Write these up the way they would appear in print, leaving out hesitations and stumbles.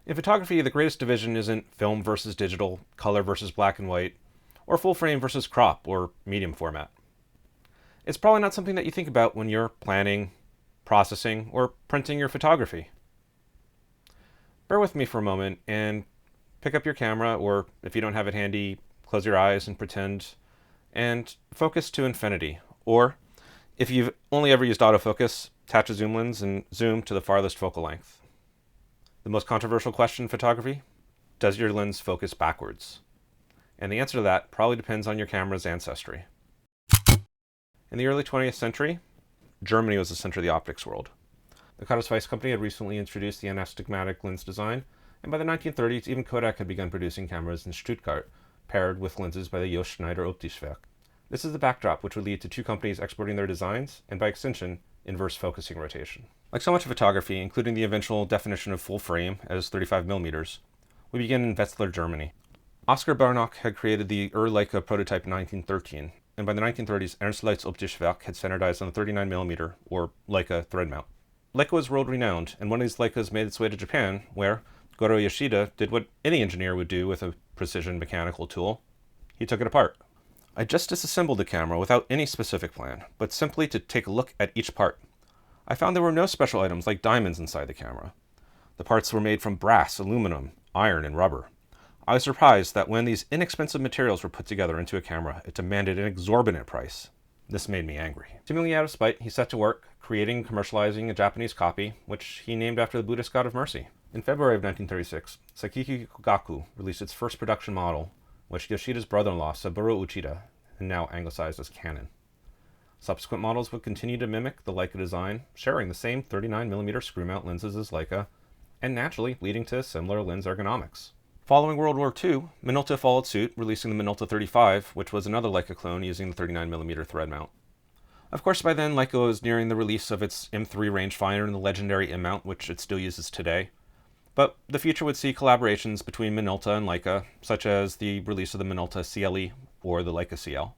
In photography, the greatest division isn't film versus digital, color versus black and white, or full frame versus crop or medium format. It's probably not something that you think about when you're planning, processing, or printing your photography. Bear with me for a moment and pick up your camera, or if you don't have it handy, close your eyes and pretend, and focus to infinity. Or, if you've only ever used autofocus, attach a zoom lens and zoom to the farthest focal length. The most controversial question in photography: does your lens focus backwards? And the answer to that probably depends on your camera's ancestry. In the early 20th century, Germany was the center of the optics world. The Carl Zeiss company had recently introduced the anastigmatic lens design, and by the 1930s, even Kodak had begun producing cameras in Stuttgart, paired with lenses by the Jost Schneider Optischwerk. This is the backdrop which would lead to two companies exporting their designs, and by extension, inverse focusing rotation. Like so much of photography, including the eventual definition of full frame as 35mm, we begin in Wetzlar, Germany. Oskar Bernach had created the Leica prototype in 1913, and by the 1930s, Ernst Leitz Optischwerk had standardized on the 39mm, or Leica, thread mount. Leica was world-renowned, and one of these Leicas made its way to Japan, where Goro Yoshida did what any engineer would do with a precision mechanical tool. He took it apart. I just disassembled the camera without any specific plan, but simply to take a look at each part. I found there were no special items like diamonds inside the camera. The parts were made from brass, aluminum, iron, and rubber. I was surprised that when these inexpensive materials were put together into a camera, it demanded an exorbitant price. This made me angry. Seemingly out of spite, he set to work, creating and commercializing a Japanese copy, which he named after the Buddhist god of mercy. In February of 1936, Sakiki Kogaku released its first production model, which Yoshida's brother-in-law, Saburo Uchida, had now anglicized as Canon. Subsequent models would continue to mimic the Leica design, sharing the same 39mm screw-mount lenses as Leica, and naturally leading to similar lens ergonomics. Following World War II, Minolta followed suit, releasing the Minolta 35, which was another Leica clone using the 39mm thread mount. Of course, by then, Leica was nearing the release of its M3 rangefinder and the legendary M mount, which it still uses today. But the future would see collaborations between Minolta and Leica, such as the release of the Minolta CLE or the Leica CL.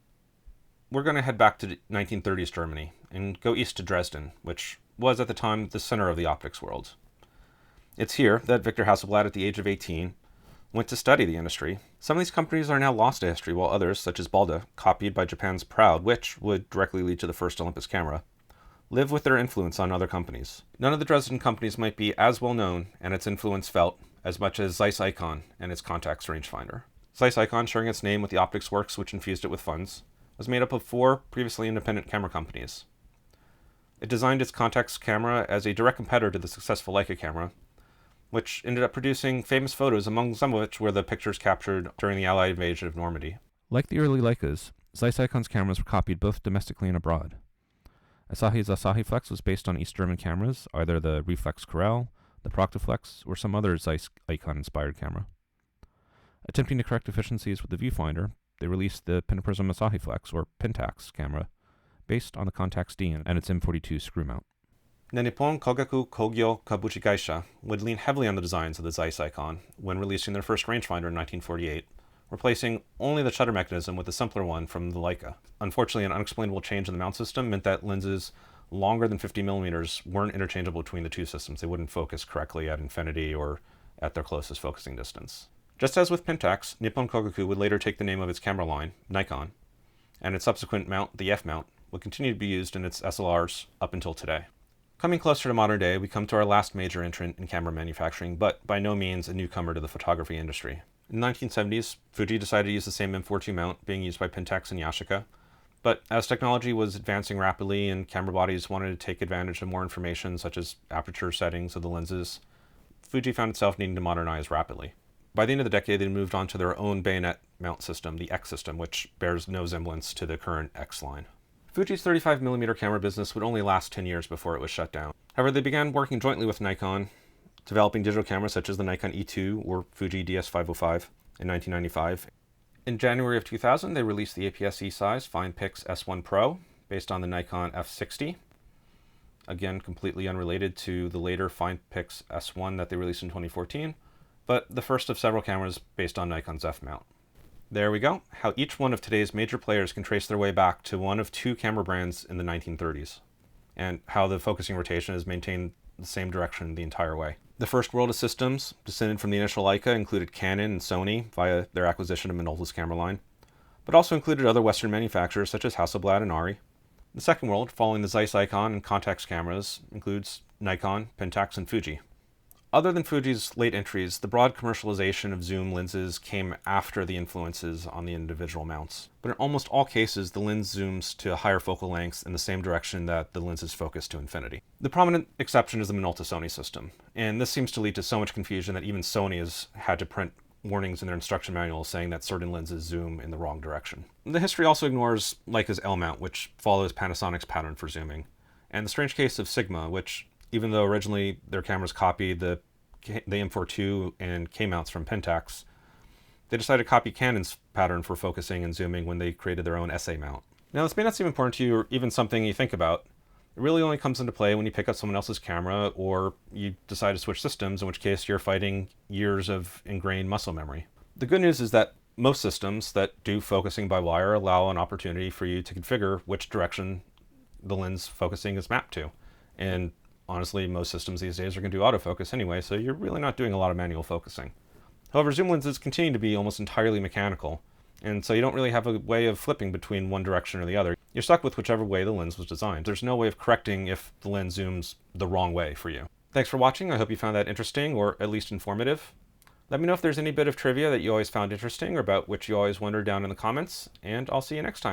We're going to head back to 1930s Germany and go east to Dresden, which was at the time the center of the optics world. It's here that Victor Hasselblad, at the age of 18, went to study the industry. Some of these companies are now lost to history, while others, such as Balda, copied by Japan's Proud, which would directly lead to the first Olympus camera, live with their influence on other companies. None of the Dresden companies might be as well known and its influence felt as much as Zeiss Icon and its Contax rangefinder. Zeiss Icon, sharing its name with the optics works which infused it with funds, was made up of 4 previously independent camera companies. It designed its Contax camera as a direct competitor to the successful Leica camera, which ended up producing famous photos, among some of which were the pictures captured during the Allied invasion of Normandy. Like the early Leicas, Zeiss Icon's cameras were copied both domestically and abroad. Asahi's Asahiflex was based on East German cameras, either the Reflex Corel, the Proctoflex, or some other Zeiss Icon-inspired camera. Attempting to correct deficiencies with the viewfinder, they released the Pentaprism Asahiflex, or Pentax, camera, based on the Contax D and its M42 screw mount. The Nippon Kogaku Kogyo Kabuchi Gaisha would lean heavily on the designs of the Zeiss Icon when releasing their first rangefinder in 1948, replacing only the shutter mechanism with a simpler one from the Leica. Unfortunately, an unexplainable change in the mount system meant that lenses longer than 50mm weren't interchangeable between the two systems. They wouldn't focus correctly at infinity or at their closest focusing distance. Just as with Pentax, Nippon Kogaku would later take the name of its camera line, Nikon, and its subsequent mount, the F mount, would continue to be used in its SLRs up until today. Coming closer to modern day, we come to our last major entrant in camera manufacturing, but by no means a newcomer to the photography industry. In the 1970s, Fuji decided to use the same M42 mount being used by Pentax and Yashica, but as technology was advancing rapidly and camera bodies wanted to take advantage of more information such as aperture settings of the lenses, Fuji found itself needing to modernize rapidly. By the end of the decade, they moved on to their own bayonet mount system, the X system, which bears no semblance to the current X line. Fuji's 35mm camera business would only last 10 years before it was shut down. However, they began working jointly with Nikon, developing digital cameras such as the Nikon E2 or Fuji DS505 in 1995. In January of 2000, they released the APS-C size FinePix S1 Pro based on the Nikon F60. Again, completely unrelated to the later FinePix S1 that they released in 2014, but the first of several cameras based on Nikon's F mount. There we go, how each one of today's major players can trace their way back to one of 2 camera brands in the 1930s, and how the focusing rotation has maintained the same direction the entire way. The first world of systems, descended from the initial Leica, included Canon and Sony via their acquisition of Minolta's camera line, but also included other Western manufacturers such as Hasselblad and Arri. The second world, following the Zeiss Icon and Contax cameras, includes Nikon, Pentax, and Fuji. Other than Fuji's late entries, the broad commercialization of zoom lenses came after the influences on the individual mounts. But in almost all cases, the lens zooms to higher focal lengths in the same direction that the lens is focused to infinity. The prominent exception is the Minolta-Sony system, and this seems to lead to so much confusion that even Sony has had to print warnings in their instruction manuals saying that certain lenses zoom in the wrong direction. The history also ignores Leica's L-mount, which follows Panasonic's pattern for zooming, and the strange case of Sigma, which, even though originally their cameras copied the M4 II and K-mounts from Pentax, they decided to copy Canon's pattern for focusing and zooming when they created their own SA mount. Now, this may not seem important to you or even something you think about. It really only comes into play when you pick up someone else's camera or you decide to switch systems, in which case you're fighting years of ingrained muscle memory. The good news is that most systems that do focusing by wire allow an opportunity for you to configure which direction the lens focusing is mapped to. And honestly, most systems these days are going to do autofocus anyway, so you're really not doing a lot of manual focusing. However, zoom lenses continue to be almost entirely mechanical, and so you don't really have a way of flipping between one direction or the other. You're stuck with whichever way the lens was designed. There's no way of correcting if the lens zooms the wrong way for you. Thanks for watching. I hope you found that interesting, or at least informative. Let me know if there's any bit of trivia that you always found interesting or about which you always wondered down in the comments, and I'll see you next time.